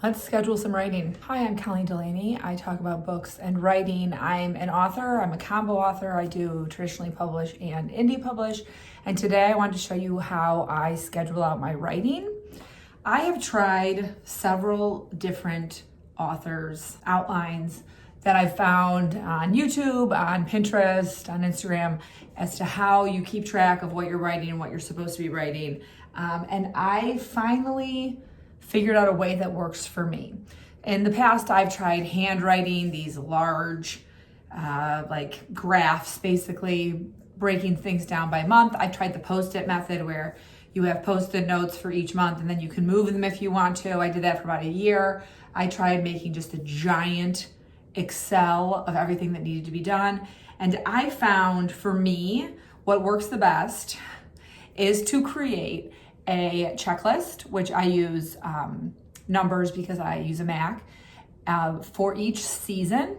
Let's schedule some writing. Hi, I'm Colleen Delaney. I talk about books and writing. I'm an author. I'm a combo author. I do traditionally publish and indie publish. And today I wanted to show you how I schedule out my writing. I have tried several different authors' outlines that I've found on YouTube, on Pinterest, on Instagram, as to how you keep track of what you're writing and what you're supposed to be writing. And I finally figured out a way that works for me. In the past, I've tried handwriting these large like graphs, basically breaking things down by month. I tried the Post-it method where you have Post-it notes for each month and then you can move them if you want to. I did that for about a year. I tried making just a giant Excel of everything that needed to be done. And I found for me, what works the best is to create a checklist, which I use numbers because I use a Mac, for each season,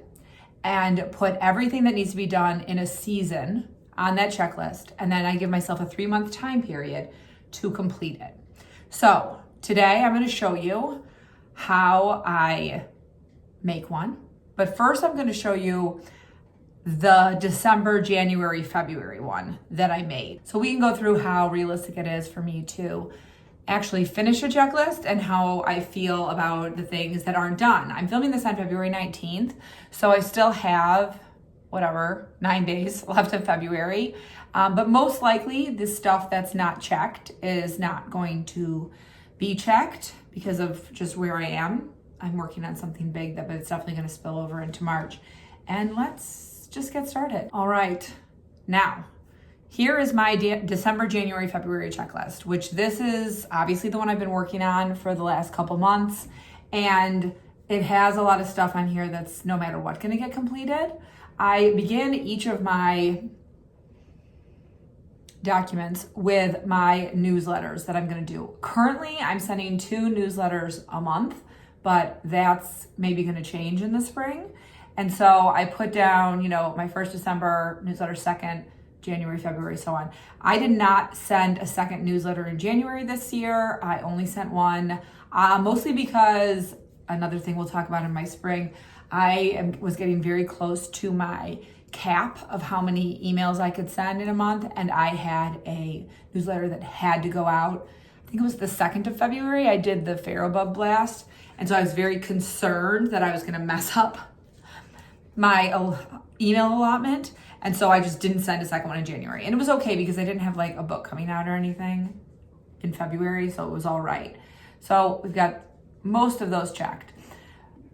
and put everything that needs to be done in a season on that checklist. And then I give myself a 3-month time period to complete it. So today I'm going to show you how I make one. But first I'm going to show you the December, January, February one that I made. So we can go through how realistic it is for me to actually finish a checklist and how I feel about the things that aren't done. I'm filming this on February 19th, so I still have 9 days left of February. But most likely the stuff that's not checked is not going to be checked because of just where I am. I'm working on something big but it's definitely going to spill over into March. And let's just get started. All right, now here is my December, January, February checklist, which this is obviously the one I've been working on for the last couple months. And it has a lot of stuff on here that's no matter what gonna get completed. I begin each of my documents with my newsletters that I'm gonna do. Currently, I'm sending 2 newsletters a month, but that's maybe gonna change in the spring. And so I put down, my first December newsletter, second, January, February, so on. I did not send a second newsletter in January this year. I only sent one, mostly because another thing we'll talk about in my spring, was getting very close to my cap of how many emails I could send in a month. And I had a newsletter that had to go out. I think it was the 2nd of February. I did the Pharaoh blast. And so I was very concerned that I was gonna mess up my email allotment. And so I just didn't send a second one in January. And it was okay because I didn't have like a book coming out or anything in February, so it was all right. So we've got most of those checked.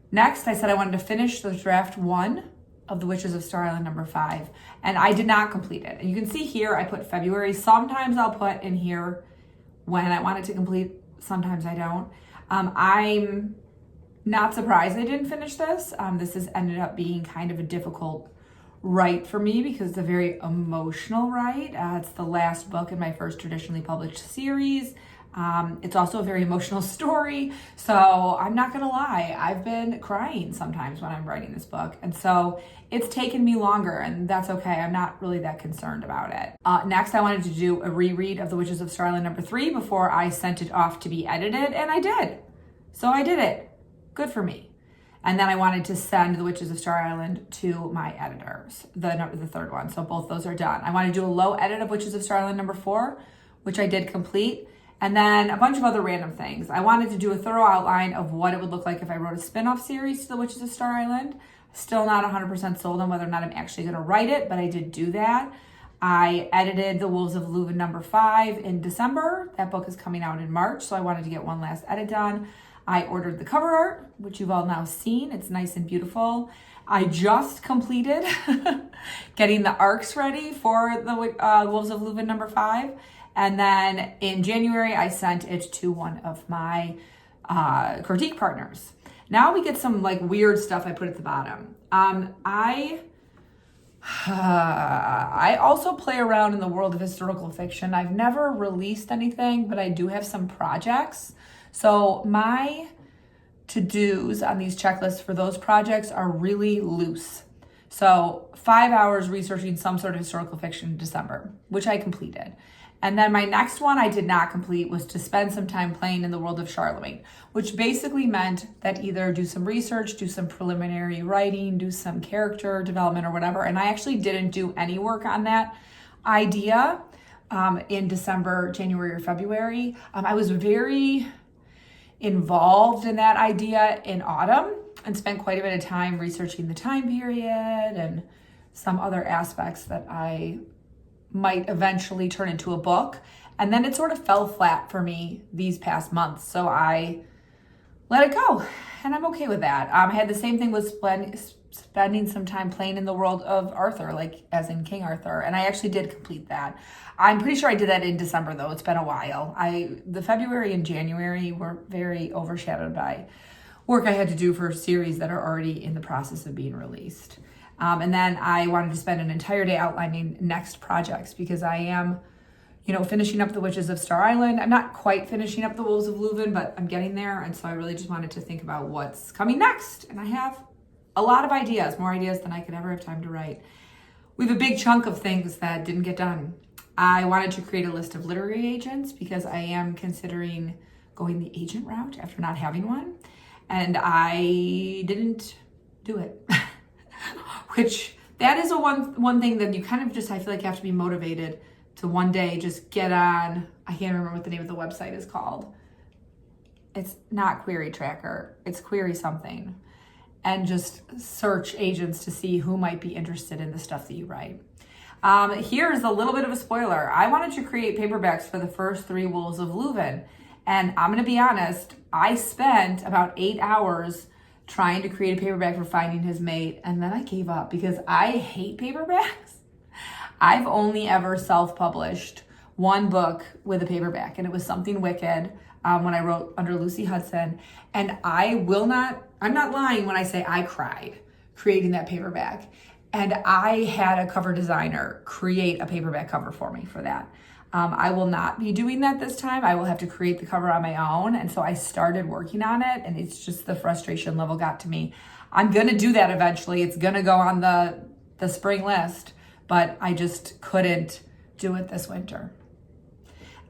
Next, I said I wanted to finish the draft 1 of The Witches of Star Island number 5, and I did not complete it. And you can see here, I put February. Sometimes I'll put in here when I want it to complete, sometimes I don't. I'm not surprised I didn't finish this. This has ended up being kind of a difficult write for me because it's a very emotional write. It's the last book in my first traditionally published series. It's also a very emotional story. So I'm not gonna lie, I've been crying sometimes when I'm writing this book. And so it's taken me longer, and that's okay. I'm not really that concerned about it. Next, I wanted to do a reread of The Witches of Star Island number 3 before I sent it off to be edited, and I did. So I did it. Good for me. And then I wanted to send The Witches of Star Island to my editors, the 3rd one. So both those are done. I want to do a low edit of Witches of Star Island number 4, which I did complete. And then a bunch of other random things. I wanted to do a thorough outline of what it would look like if I wrote a spin-off series to The Witches of Star Island. Still not 100% sold on whether or not I'm actually going to write it, but I did do that. I edited The Wolves of Luven number 5 in December. That book is coming out in March, so I wanted to get one last edit done. I ordered the cover art, which you've all now seen. It's nice and beautiful. I just completed getting the arcs ready for the Wolves of Luven number 5. And then in January, I sent it to one of my critique partners. Now we get some like weird stuff I put at the bottom. I also play around in the world of historical fiction. I've never released anything, but I do have some projects. So my to-dos on these checklists for those projects are really loose. So 5 hours researching some sort of historical fiction in December, which I completed. And then my next one I did not complete was to spend some time playing in the world of Charlemagne, which basically meant that either do some research, do some preliminary writing, do some character development or whatever. And I actually didn't do any work on that idea in December, January, or February. I was very involved in that idea in autumn and spent quite a bit of time researching the time period and some other aspects that I might eventually turn into a book. And then it sort of fell flat for me these past months. So I let it go, and I'm okay with that. I had the same thing with spending some time playing in the world of Arthur, like as in King Arthur. And I actually did complete that. I'm pretty sure I did that in December though. It's been a while. The February and January were very overshadowed by work I had to do for series that are already in the process of being released. And then I wanted to spend an entire day outlining next projects because I am, finishing up the Witches of Star Island. I'm not quite finishing up the Wolves of Luven, but I'm getting there. And so I really just wanted to think about what's coming next. And I have a lot of ideas, more ideas than I could ever have time to write. We have a big chunk of things that didn't get done. I wanted to create a list of literary agents because I am considering going the agent route after not having one. And I didn't do it. Which that is one thing that you kind of just, I feel like you have to be motivated to one day just get on, I can't remember what the name of the website is called. It's not Query Tracker, it's Query something. And just search agents to see who might be interested in the stuff that you write. Here's a little bit of a spoiler. I wanted to create paperbacks for the first 3 Wolves of Luven. And I'm gonna be honest, I spent about 8 hours trying to create a paperback for Finding His Mate, and then I gave up because I hate paperbacks. I've only ever self-published one book with a paperback, and it was Something Wicked when I wrote under Lucy Hudson. And I'm not lying when I say I cried creating that paperback. And I had a cover designer create a paperback cover for me for that. I will not be doing that this time. I will have to create the cover on my own. And so I started working on it, and it's just the frustration level got to me. I'm going to do that eventually. It's going to go on the spring list, but I just couldn't do it this winter.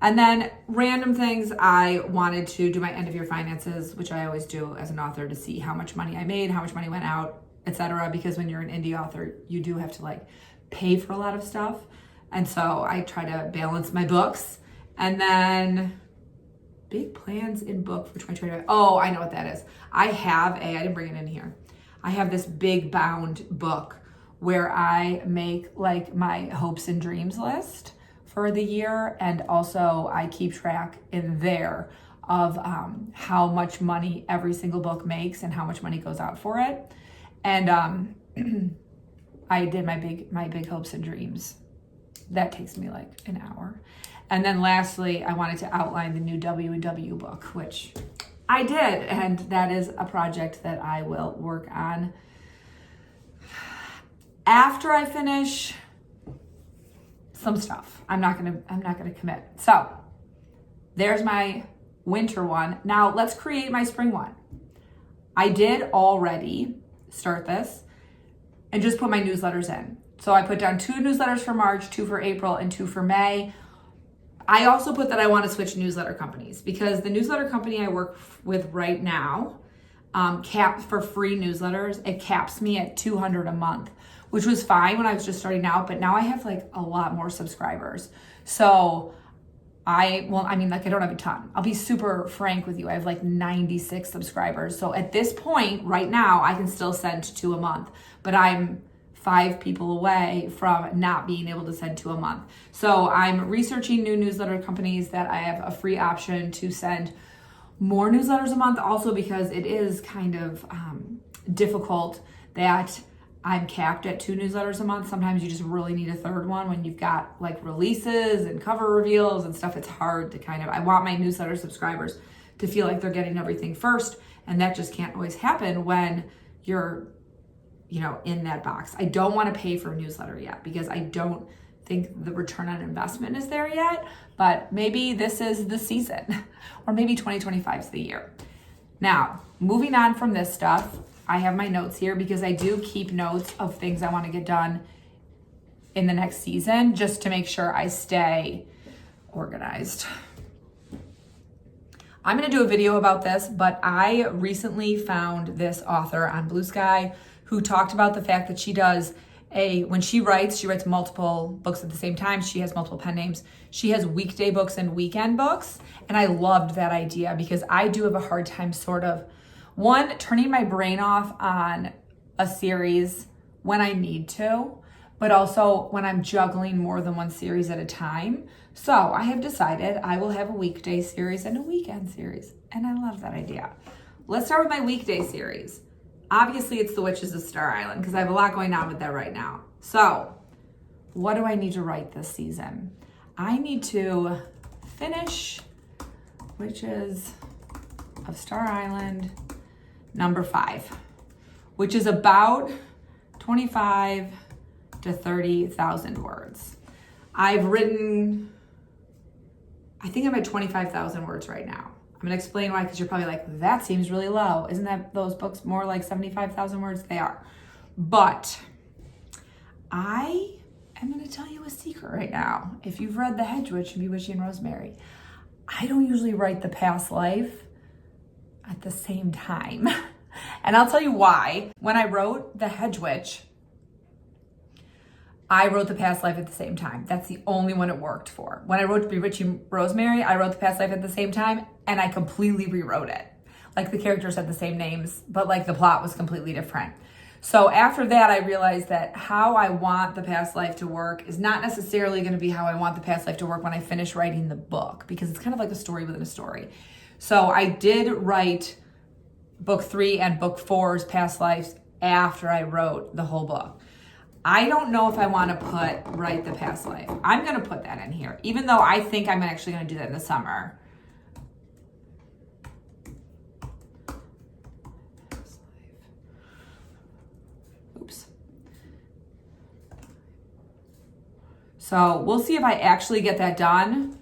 And then random things, I wanted to do my end of year finances, which I always do as an author to see how much money I made, how much money went out, etc. Because when you're an indie author, you do have to pay for a lot of stuff. And so I try to balance my books. And then big plans in book for 2020. Oh, I know what that is. I didn't bring it in here. I have this big bound book where I make my hopes and dreams list for the year. And also I keep track in there of how much money every single book makes and how much money goes out for it. And I did my big hopes and dreams. That takes me an hour. And then lastly, I wanted to outline the new W&W book, which I did. And that is a project that I will work on after I finish some stuff. I'm not gonna commit. So there's my winter one. Now let's create my spring one. I did already start this and just put my newsletters in. So I put down 2 newsletters for March, 2 for April, and 2 for May. I also put that I want to switch newsletter companies because the newsletter company I work with right now caps for free newsletters. It caps me at $200 a month, which was fine when I was just starting out, but now I have a lot more subscribers. So I don't have a ton. I'll be super frank with you. I have 96 subscribers. So at this point right now, I can still send 2 a month, but I'm 5 people away from not being able to send 2 a month. So I'm researching new newsletter companies that I have a free option to send more newsletters a month, also because it is kind of difficult that I'm capped at 2 newsletters a month. Sometimes you just really need a third one when you've got releases and cover reveals and stuff. It's hard to I want my newsletter subscribers to feel like they're getting everything first. And that just can't always happen when you're in that box. I don't want to pay for a newsletter yet because I don't think the return on investment is there yet, but maybe this is the season or maybe 2025 is the year. Now, moving on from this stuff, I have my notes here because I do keep notes of things I want to get done in the next season just to make sure I stay organized. I'm gonna do a video about this, but I recently found this author on Blue Sky who talked about the fact that when she writes multiple books at the same time. She has multiple pen names. She has weekday books and weekend books. And I loved that idea because I do have a hard time turning my brain off on a series when I need to, but also when I'm juggling more than one series at a time. So I have decided I will have a weekday series and a weekend series. And I love that idea. Let's start with my weekday series. Obviously, it's The Witches of Star Island because I have a lot going on with that right now. So what do I need to write this season? I need to finish Witches of Star Island number 5, which is about 25 to 30,000 words. I think I'm at 25,000 words right now. I'm gonna explain why, because you're probably like, that seems really low. Isn't that those books more like 75,000 words? They are. But I am gonna tell you a secret right now. If you've read The Hedge Witch and Bewitching Rosemary, I don't usually write the past life at the same time. And I'll tell you why. When I wrote The Hedge Witch, I wrote the past life at the same time. That's the only one it worked for. When I wrote Bewitching Rosemary, I wrote the past life at the same time and I completely rewrote it. Like the characters had the same names, but like the plot was completely different. So after that, I realized that how I want the past life to work is not necessarily going to be how I want the past life to work when I finish writing the book, because it's kind of like a story within a story. So I did write book 3 and book 4's past lives after I wrote the whole book. I don't know if I want to write the past life. I'm going to put that in here, even though I think I'm actually going to do that in the summer. Oops. So we'll see if I actually get that done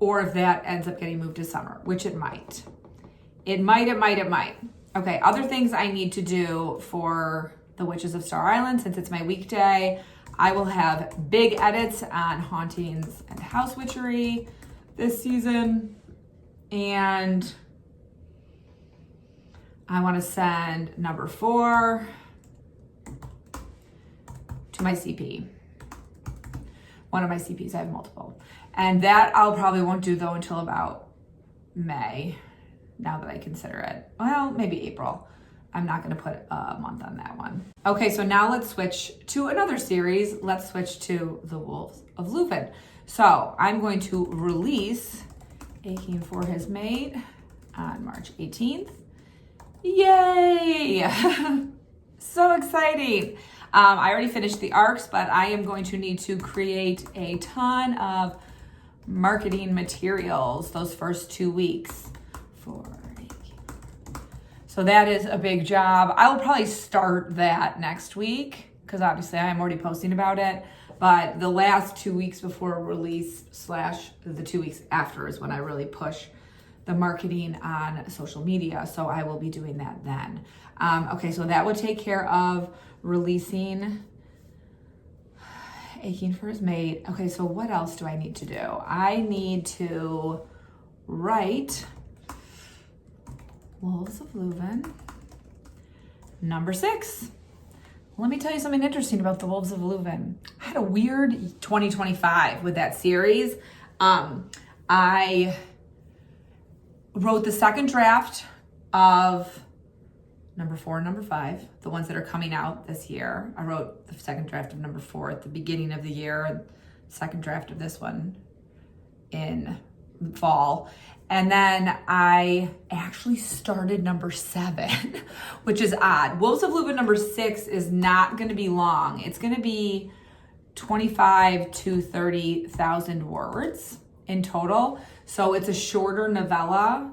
or if that ends up getting moved to summer, which it might. It might. Okay, other things I need to do for The Witches of Star Island, since it's my weekday. I will have big edits on hauntings and house witchery this season. And I want to send number 4 to my CP. One of my CPs, I have multiple. And that I'll probably won't do though until about May, now that I consider it. Well, maybe April. I'm not going to put a month on that one. Okay, so now let's switch to another series. Let's switch to the Wolves of Luven. So I'm going to release Aching for His Mate on March 18th. Yay! So exciting. I already finished the arcs, but I am going to need to create a ton of marketing materials those first 2 weeks for So that is a big job. I will probably start that next week because obviously I'm already posting about it. But the last 2 weeks before release / the 2 weeks after is when I really push the marketing on social media. So I will be doing that then. Okay, so that would take care of releasing Aching for His Mate. Okay, so what else do I need to do? I need to write Wolves of Luven, number 6. Let me tell you something interesting about the Wolves of Luven. I had a weird 2025 with that series. I wrote the second draft of number 4 and number 5, the ones that are coming out this year. I wrote the second draft of number 4 at the beginning of the year, and second draft of this one in fall. And then I actually started number 7, which is odd. Wolves of Luven number 6 is not going to be long. It's going to be 25 to 30,000 words in total. So it's a shorter novella.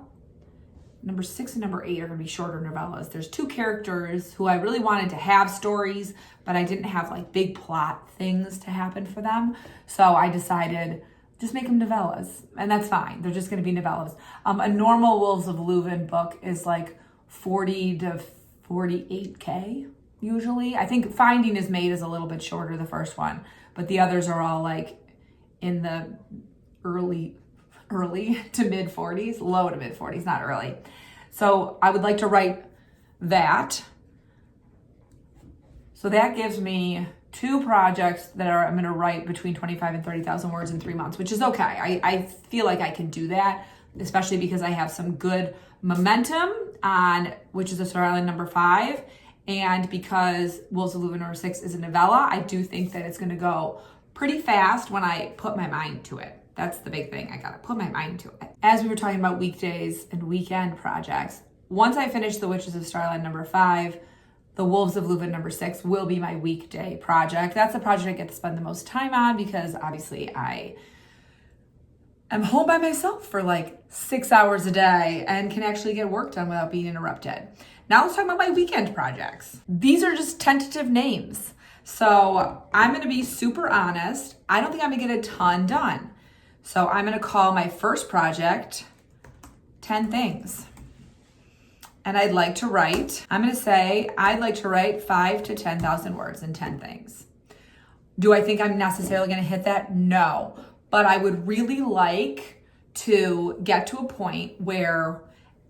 Number 6 and number 8 are going to be shorter novellas. There's 2 characters who I really wanted to have stories, but I didn't have like big plot things to happen for them. So I decided just make them novellas, and that's fine. They're just going to be novellas. A normal Wolves of Luven book is like 40 to 48K usually. I think Finding His Mate is a little bit shorter, the first one, but the others are all like in the early to mid 40s, low to mid 40s, not early. So I would like to write that. So that gives me 2 projects that I'm going to write between 25 and 30,000 words in 3 months, which is okay. I feel like I can do that, especially because I have some good momentum on Witches of Star Island number 5. And because Wolves of Luven number 6 is a novella, I do think that it's going to go pretty fast when I put my mind to it. That's the big thing. I got to put my mind to it. As we were talking about weekdays and weekend projects, once I finish the Witches of Star Island number 5, the Wolves of Luven number 6 will be my weekday project. That's the project I get to spend the most time on because obviously I am home by myself for like 6 hours a day and can actually get work done without being interrupted. Now let's talk about my weekend projects. These are just tentative names. So I'm going to be super honest. I don't think I'm going to get a ton done. So I'm going to call my first project 10 things. And I'd like to write, I'm going to say I'd like to write 5 to 10,000 words in 10 things. Do I think I'm necessarily going to hit that? No. But I would really like to get to a point where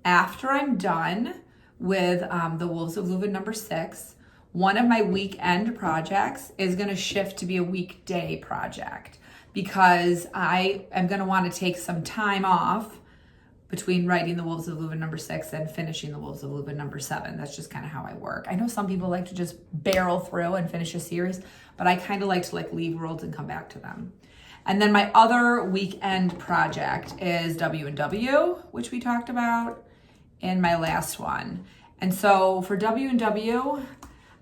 after I'm done with the Wolves of Luven number 6, one of my weekend projects is going to shift to be a weekday project because I am going to want to take some time off between writing the Wolves of Luven number 6 and finishing the Wolves of Luven number 7. That's just kind of how I work. I know some people like to just barrel through and finish a series, but I kind of like to leave worlds and come back to them. And then my other weekend project is W&W, which we talked about in my last one. And so for W&W,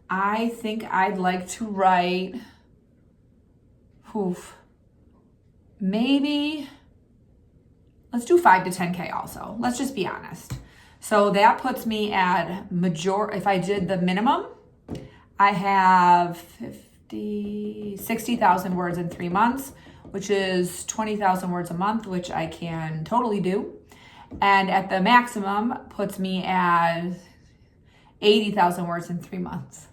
I think I'd like to write, maybe, let's do 5 to 10K also. Let's just be honest. So that puts me at if I did the minimum, I have 60,000 words in 3 months, which is 20,000 words a month, which I can totally do. And at the maximum puts me at 80,000 words in 3 months,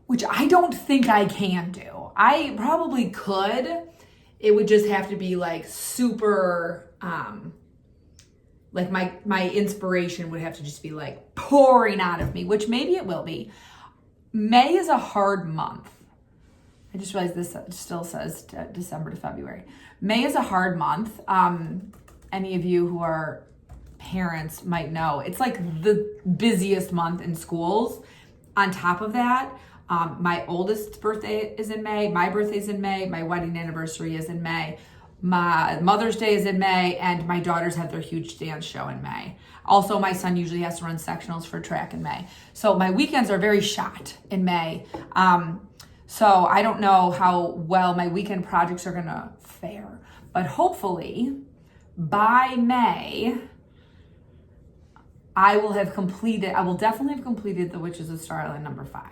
which I don't think I can do. I probably could. It would just have to be like super, like my inspiration would have to just be like pouring out of me, which maybe it will be. May is a hard month. I just realized this still says December to February. May is a hard month. Any of you who are parents might know it's like the busiest month in schools. On top of that, my oldest birthday is in May, my birthday's in May, my wedding anniversary is in May, my Mother's Day is in May, and my daughters have their huge dance show in May. Also, my son usually has to run sectionals for track in May. So my weekends are very shot in May. So I don't know how well my weekend projects are gonna fare, but hopefully by May, I will definitely have completed the Witches of Star Island number 5.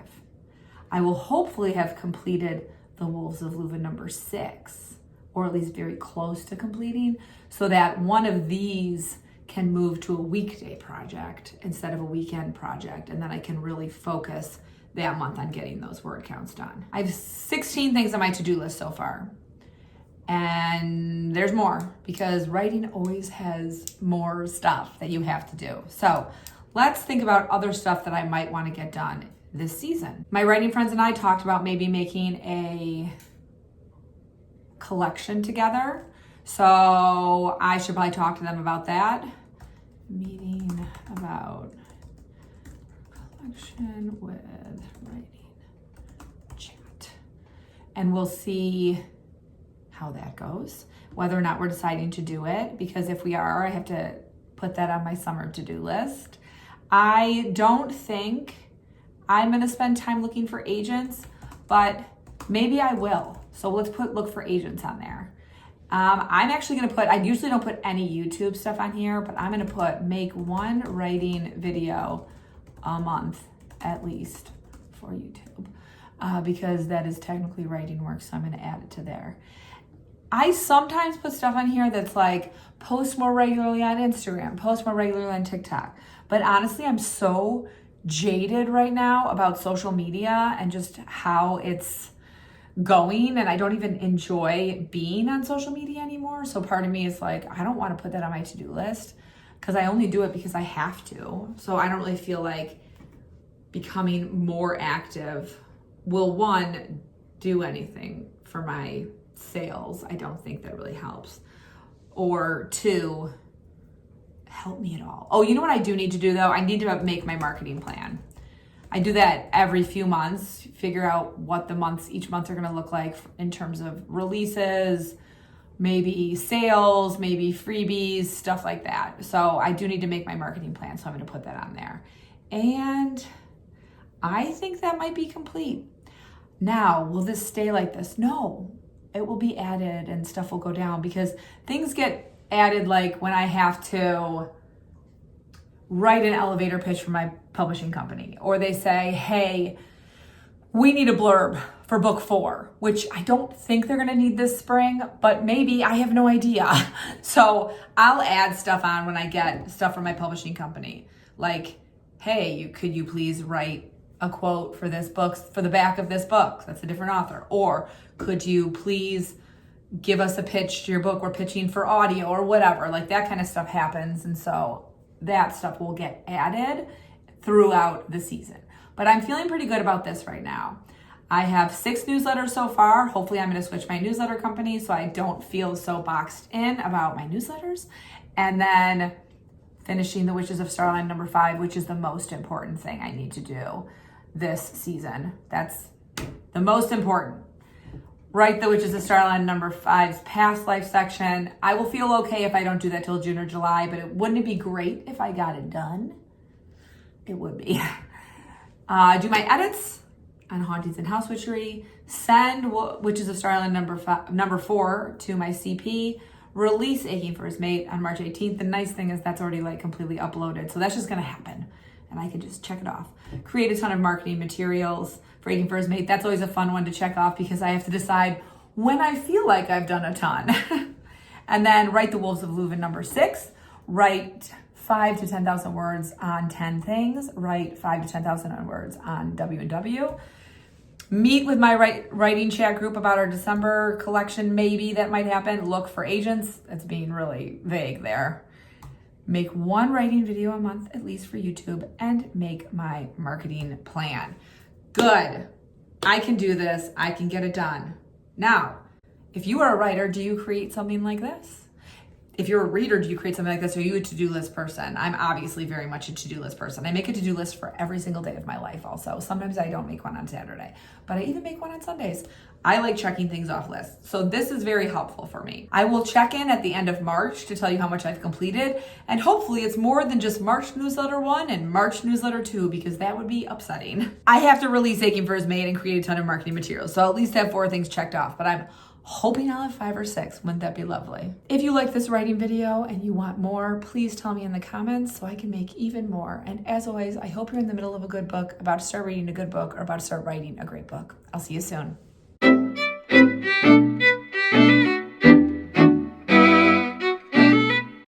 I will hopefully have completed the Wolves of Luven number 6, or at least very close to completing, so that one of these can move to a weekday project instead of a weekend project, and then I can really focus that month on getting those word counts done. I have 16 things on my to-do list so far. And there's more because writing always has more stuff that you have to do. So let's think about other stuff that I might want to get done this season. My writing friends and I talked about maybe making a collection together. So I should probably talk to them about that. Meeting about collection with writing chat. And we'll see how that goes, whether or not we're deciding to do it, because if we are, I have to put that on my summer to-do list. I don't think I'm going to spend time looking for agents, but maybe I will. So let's look for agents on there. I'm actually going to I usually don't put any YouTube stuff on here, but I'm going to make one writing video a month at least for YouTube, because that is technically writing work. So I'm going to add it to there. I sometimes put stuff on here that's like post more regularly on Instagram, post more regularly on TikTok. But honestly, I'm so jaded right now about social media and just how it's going, and I don't even enjoy being on social media anymore. So part of me is like, I don't want to put that on my to-do list because I only do it because I have to. So I don't really feel like becoming more active will, one, do anything for my sales. I don't think that really helps. Or two, help me at all. Oh, you know what I do need to do though? I need to make my marketing plan. I do that every few months, figure out what each month are gonna look like in terms of releases, maybe sales, maybe freebies, stuff like that. So I do need to make my marketing plan, so I'm gonna put that on there. And I think that might be complete. Now, will this stay like this? No, it will be added and stuff will go down because things get added like when I have to write an elevator pitch for my publishing company, or they say, hey, we need a blurb for book 4, which I don't think they're gonna need this spring, but maybe, I have no idea. So I'll add stuff on when I get stuff from my publishing company. Like, hey, could you please write a quote for this book, for the back of this book? That's a different author. Or could you please give us a pitch to your book? We're pitching for audio or whatever. Like that kind of stuff happens. And so that stuff will get added throughout the season. But I'm feeling pretty good about this right now. I have 6 newsletters so far. Hopefully I'm going to switch my newsletter company so I don't feel so boxed in about my newsletters. And then finishing The Witches of Starline number 5, which is the most important thing I need to do this season. That's the most important. Write The Witches of Starline number 5's past life section. I will feel okay if I don't do that till June or July, but wouldn't it be great if I got it done? It would be. Do my edits on Hauntings and House Witchery. Send Witches of Starline number 4 to my CP. Release Aching for His Mate on March 18th. The nice thing is that's already like completely uploaded, so that's just gonna happen. And I can just check it off. Create a ton of marketing materials for Aching for His Mate. That's always a fun one to check off because I have to decide when I feel like I've done a ton. And then write The Wolves of Luven number 6. Write 5 to 10,000 words on 10 things. Write 5 to 10,000 words on W&W. Meet with my writing chat group about our December collection. Maybe that might happen. Look for agents. It's being really vague there. Make 1 writing video a month, at least for YouTube, and make my marketing plan. Good. I can do this. I can get it done. Now, if you are a writer, do you create something like this? If you're a reader, do you create something like this? Are you a to-do list person? I'm obviously very much a to-do list person. I make a to-do list for every single day of my life also. Sometimes I don't make one on Saturday, but I even make one on Sundays. I like checking things off lists. So this is very helpful for me. I will check in at the end of March to tell you how much I've completed. And hopefully it's more than just March newsletter 1 and March newsletter 2, because that would be upsetting. I have to release Aching for His Mate and create a ton of marketing materials. So I'll at least have 4 things checked off, but I'm hoping I'll have 5 or 6. Wouldn't that be lovely? If you like this writing video and you want more, please tell me in the comments so I can make even more. And as always, I hope you're in the middle of a good book, about to start reading a good book, or about to start writing a great book. I'll see you soon.